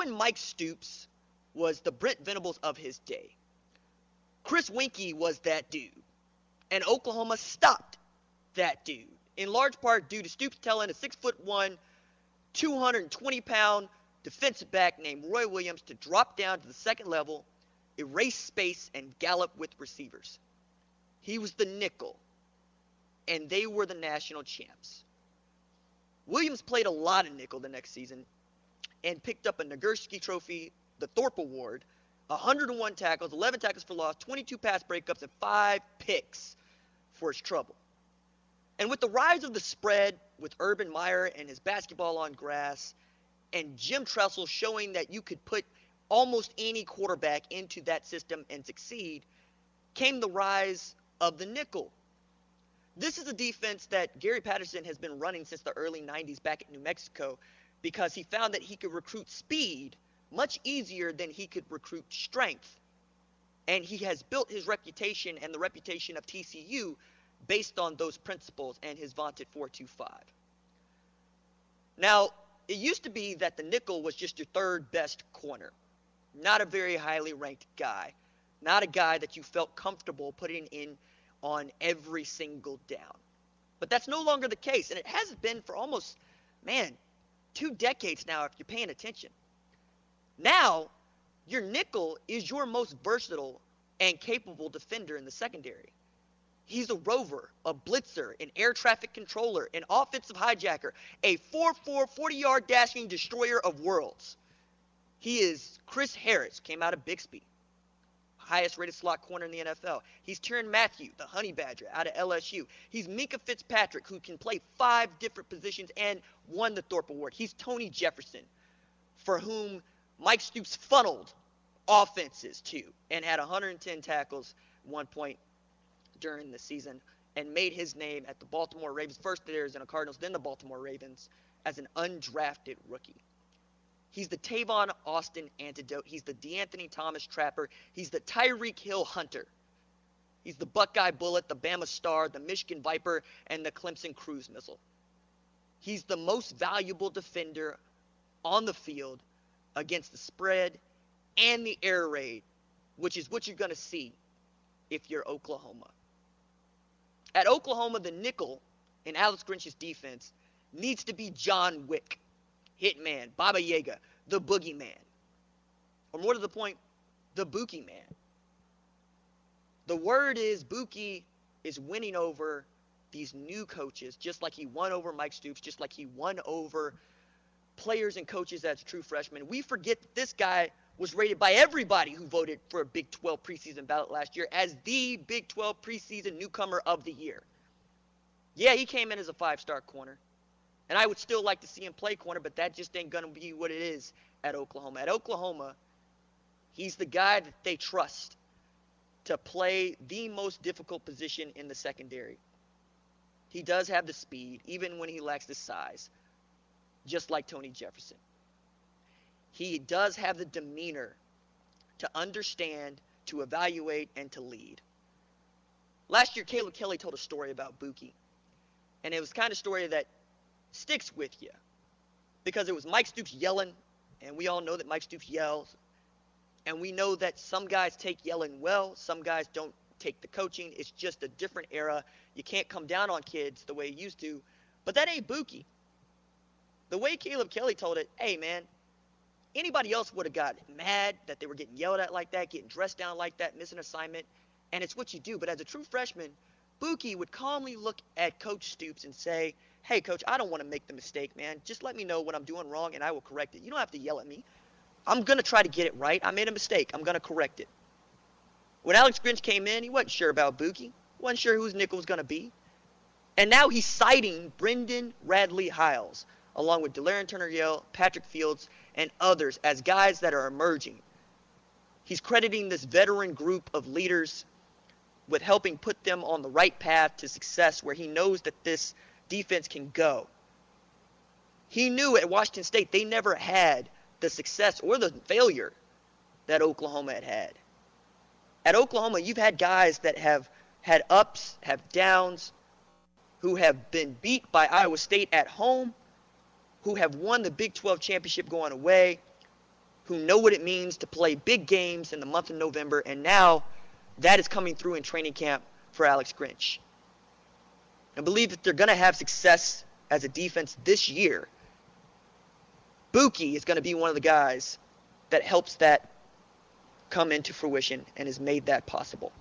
when Mike Stoops was the Brent Venables of his day. Chris Weinke was that dude, and Oklahoma stopped that dude, in large part due to Stoops telling a 6'1", 220-pound defensive back named Roy Williams to drop down to the second level, erase space, and gallop with receivers. He was the nickel, and they were the national champs. Williams played a lot of nickel the next season and picked up a Nagurski Trophy, the Thorpe Award, 101 tackles, 11 tackles for loss, 22 pass breakups, and 5 picks for his trouble. And with the rise of the spread, with Urban Meyer and his basketball on grass, and Jim Tressel showing that you could put almost any quarterback into that system and succeed, came the rise of the nickel. This is a defense that Gary Patterson has been running since the early 90s back at New Mexico, because he found that he could recruit speed much easier than he could recruit strength. And he has built his reputation and the reputation of TCU based on those principles and his vaunted 4.25. Now, it used to be that the nickel was just your third best corner. Not a very highly ranked guy. Not a guy that you felt comfortable putting in on every single down. But that's no longer the case, and it hasn't been for almost, 2 decades now if you're paying attention. Now, your nickel is your most versatile and capable defender in the secondary. He's a rover, a blitzer, an air traffic controller, an offensive hijacker, a 4.4 40-yard dashing destroyer of worlds. He is Chris Harris, came out of Bixby, highest rated slot corner in the NFL. He's Tyrann Mathieu, the honey badger, out of LSU. He's Minkah Fitzpatrick, who can play 5 different positions and won the Thorpe Award. He's Tony Jefferson, for whom Mike Stoops funneled offenses to and had 110 tackles at one point during the season and made his name at the Baltimore Ravens, first the Arizona Cardinals, then the Baltimore Ravens, as an undrafted rookie. He's the Tavon Austin antidote. He's the DeAnthony Thomas trapper. He's the Tyreek Hill hunter. He's the Buckeye Bullet, the Bama Star, the Michigan Viper, and the Clemson cruise missile. He's the most valuable defender on the field against the spread and the air raid, which is what you're going to see if you're Oklahoma. At Oklahoma, the nickel in Alex Grinch's defense needs to be John Wick, Hitman, Baba Yaga, the Boogeyman. Or more to the point, the Bookie Man. The word is Bookie is winning over these new coaches, just like he won over Mike Stoops, just like he won over players and coaches as a true freshman. We forget that this guy was rated by everybody who voted for a Big 12 preseason ballot last year as the Big 12 preseason newcomer of the year. Yeah, he came in as a 5-star corner. And I would still like to see him play corner, but that just ain't going to be what it is at Oklahoma. At Oklahoma, he's the guy that they trust to play the most difficult position in the secondary. He does have the speed, even when he lacks the size, just like Tony Jefferson. He does have the demeanor to understand, to evaluate, and to lead. Last year, Caleb Kelly told a story about Bookie. And it was the kind of story that sticks with you. Because it was Mike Stoops yelling, and we all know that Mike Stoops yells. And we know that some guys take yelling well, some guys don't take the coaching. It's just a different era. You can't come down on kids the way you used to. But that ain't Bookie. The way Caleb Kelly told it, hey, man, anybody else would have got mad that they were getting yelled at like that, getting dressed down like that, missing assignment, and it's what you do. But as a true freshman, Bookie would calmly look at Coach Stoops and say, hey, Coach, I don't want to make the mistake, man. Just let me know what I'm doing wrong, and I will correct it. You don't have to yell at me. I'm going to try to get it right. I made a mistake. I'm going to correct it. When Alex Grinch came in, he wasn't sure about Bookie. Wasn't sure whose nickel was going to be. And now he's citing Brendan Radley Hiles, along with Delarian Turner-Yell, Patrick Fields, and others as guys that are emerging. He's crediting this veteran group of leaders with helping put them on the right path to success where he knows that this defense can go. He knew at Washington State they never had the success or the failure that Oklahoma had had. At Oklahoma, you've had guys that have had ups, have downs, who have been beat by Iowa State at home, who have won the Big 12 championship going away, who know what it means to play big games in the month of November, and now that is coming through in training camp for Alex Grinch. I believe that they're going to have success as a defense this year. Bookie is going to be one of the guys that helps that come into fruition and has made that possible.